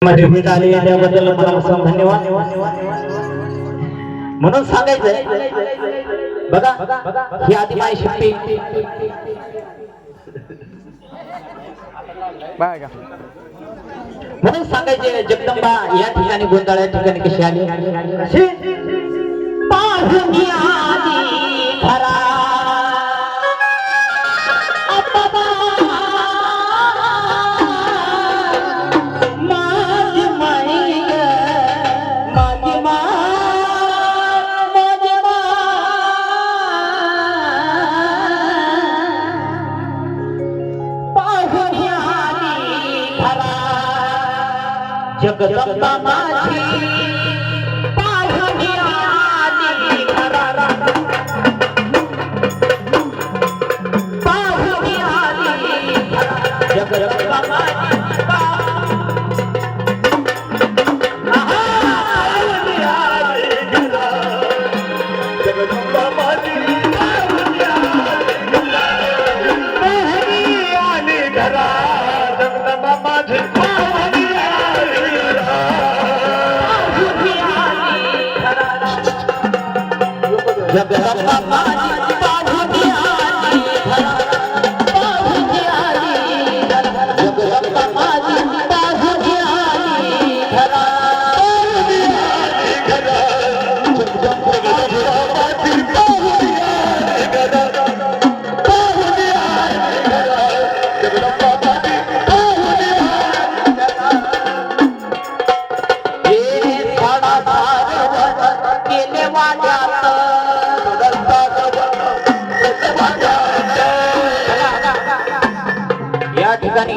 माझी भेट आली त्याबद्दल मला धन्यवाद म्हणून सांगायचंय बघा ही आधी माय शिप्पी म्हणून सांगायचे जगदंबा या ठिकाणी गोंधळ या ठिकाणी कशी आली पाहुणी आली घरा जगदंबा माझी पाहुणी आली घरा पाहुणी आली जगदंबा माझी जगदंबा माझी आली घरा जगदंबा माझी जगदंबा माझी पाहुणी आली घरा पाहुणी आली जगदंबा माझी पाहुणी आली घरा पाहुणी आली घरा जगदंबा माझी पाहुणी आली घरा पाहुणी आली घरा जगदंबा माझी पाहुणी आली घरा हे साडा धार केले वाड्यात या ठिकाणी